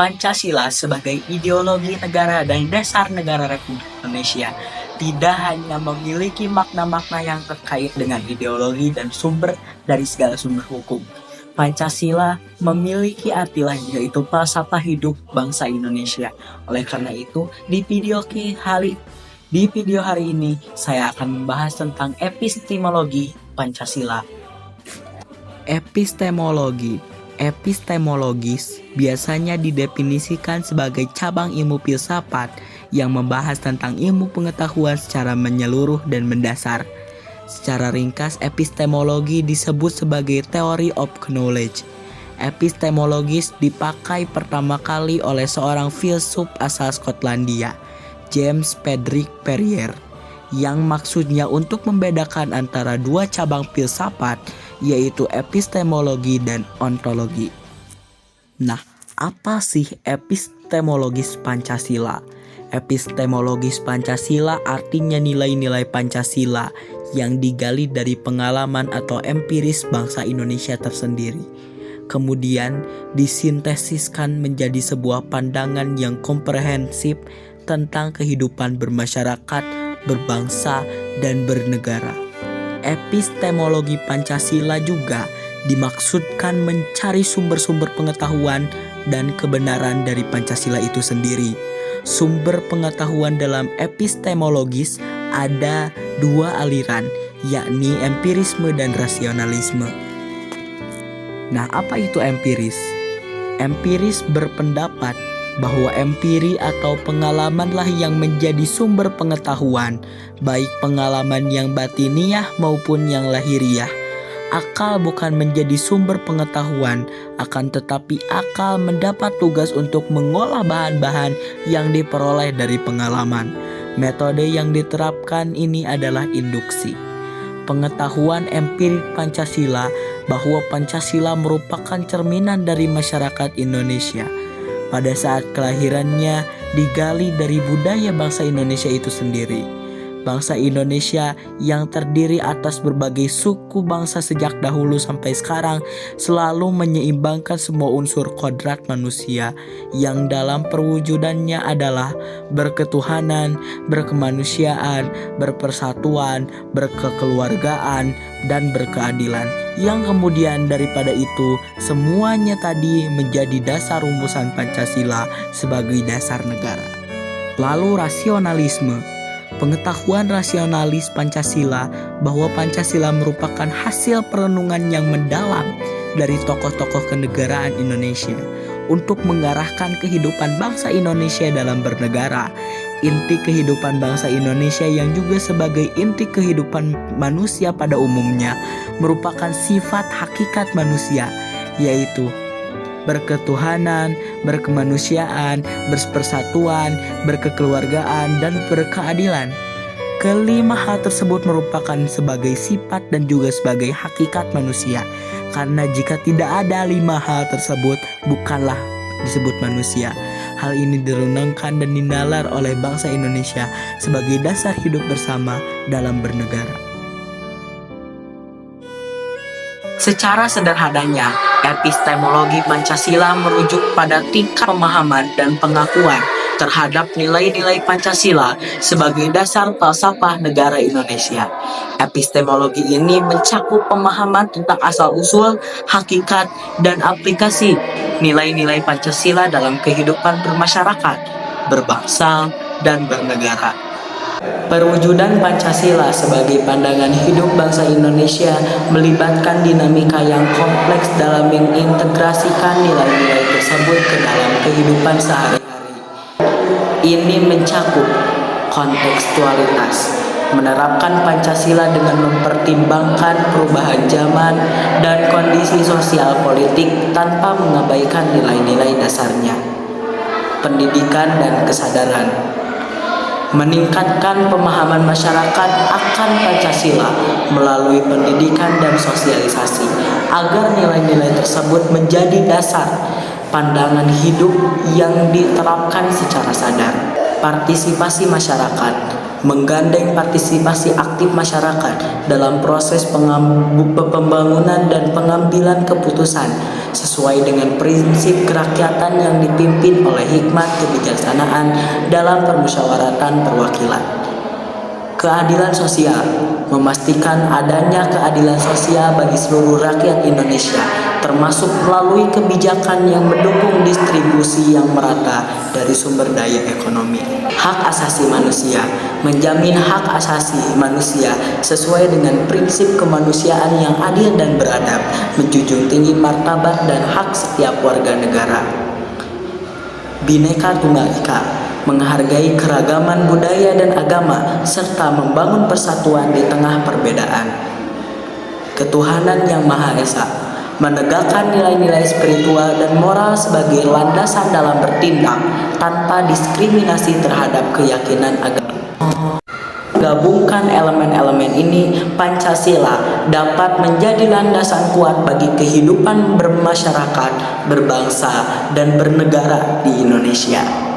Pancasila sebagai ideologi negara dan dasar negara Republik Indonesia tidak hanya memiliki makna-makna yang terkait dengan ideologi dan sumber dari segala sumber hukum. Pancasila memiliki arti lain, yaitu falsafah hidup bangsa Indonesia. Oleh karena itu, di video hari ini saya akan membahas tentang epistemologi Pancasila. Epistemologis biasanya didefinisikan sebagai cabang ilmu filsafat yang membahas tentang ilmu pengetahuan secara menyeluruh dan mendasar. Secara ringkas, epistemologi disebut sebagai theory of knowledge. Epistemologis dipakai pertama kali oleh seorang filsuf asal Skotlandia, James Frederick Perrier, yang maksudnya untuk membedakan antara dua cabang filsafat, yaitu epistemologi dan ontologi. Nah, apa sih epistemologis Pancasila? Epistemologis Pancasila artinya nilai-nilai Pancasila yang digali dari pengalaman atau empiris bangsa Indonesia tersendiri. Kemudian disintesiskan menjadi sebuah pandangan yang komprehensif tentang kehidupan bermasyarakat, berbangsa, dan bernegara. Epistemologi Pancasila juga dimaksudkan mencari sumber-sumber pengetahuan dan kebenaran dari Pancasila itu sendiri. Sumber pengetahuan dalam epistemologis ada dua aliran, yakni empirisme dan rasionalisme. Nah, apa itu empiris? Empiris berpendapat bahwa empiri atau pengalamanlah yang menjadi sumber pengetahuan, baik pengalaman yang batiniah maupun yang lahiriah. Akal bukan menjadi sumber pengetahuan, akan tetapi akal mendapat tugas untuk mengolah bahan-bahan yang diperoleh dari pengalaman. Metode yang diterapkan ini adalah induksi. Pengetahuan empirik Pancasila bahwa Pancasila merupakan cerminan dari masyarakat Indonesia. Pada saat kelahirannya digali dari budaya bangsa Indonesia itu sendiri. Bangsa Indonesia yang terdiri atas berbagai suku bangsa sejak dahulu sampai sekarang selalu menyeimbangkan semua unsur kodrat manusia yang dalam perwujudannya adalah berketuhanan, berkemanusiaan, berpersatuan, berkekeluargaan, dan berkeadilan. Yang kemudian daripada itu semuanya tadi menjadi dasar rumusan Pancasila sebagai dasar negara. Lalu rasionalisme. Pengetahuan rasionalis Pancasila bahwa Pancasila merupakan hasil perenungan yang mendalam dari tokoh-tokoh kenegaraan Indonesia untuk mengarahkan kehidupan bangsa Indonesia dalam bernegara. Inti kehidupan bangsa Indonesia yang juga sebagai inti kehidupan manusia pada umumnya merupakan sifat hakikat manusia, yaitu berketuhanan, berkemanusiaan, berpersatuan, berkekeluargaan, dan berkeadilan. Kelima hal tersebut merupakan sebagai sifat dan juga sebagai hakikat manusia. Karena jika tidak ada lima hal tersebut, bukanlah disebut manusia. Hal ini direnungkan dan dinalar oleh bangsa Indonesia sebagai dasar hidup bersama dalam bernegara. Secara sederhananya, epistemologi Pancasila merujuk pada tingkat pemahaman dan pengakuan terhadap nilai-nilai Pancasila sebagai dasar falsafah negara Indonesia. Epistemologi ini mencakup pemahaman tentang asal-usul, hakikat, dan aplikasi nilai-nilai Pancasila dalam kehidupan bermasyarakat, berbangsa, dan bernegara. Perwujudan Pancasila sebagai pandangan hidup bangsa Indonesia melibatkan dinamika yang kompleks dalam mengintegrasikan nilai-nilai tersebut ke dalam kehidupan sehari-hari. Ini mencakup kontekstualitas, menerapkan Pancasila dengan mempertimbangkan perubahan zaman dan kondisi sosial politik tanpa mengabaikan nilai-nilai dasarnya. Pendidikan dan kesadaran, meningkatkan pemahaman masyarakat akan Pancasila melalui pendidikan dan sosialisasi agar nilai-nilai tersebut menjadi dasar pandangan hidup yang diterapkan secara sadar. Partisipasi masyarakat, menggandeng partisipasi aktif masyarakat dalam proses pembangunan dan pengambilan keputusan sesuai dengan prinsip kerakyatan yang dipimpin oleh hikmat kebijaksanaan dalam permusyawaratan perwakilan. Keadilan sosial memastikan adanya keadilan sosial bagi seluruh rakyat Indonesia, termasuk melalui kebijakan yang mendukung distribusi yang merata dari sumber daya ekonomi. Hak asasi manusia menjamin hak asasi manusia sesuai dengan prinsip kemanusiaan yang adil dan beradab, menjunjung tinggi martabat dan hak setiap warga negara. Bhinneka Tunggal Ika menghargai keragaman budaya dan agama serta membangun persatuan di tengah perbedaan. Ketuhanan yang Maha Esa menegakkan nilai-nilai spiritual dan moral sebagai landasan dalam bertindak tanpa diskriminasi terhadap keyakinan agama. Gabungkan elemen-elemen ini, Pancasila dapat menjadi landasan kuat bagi kehidupan bermasyarakat, berbangsa, dan bernegara di Indonesia.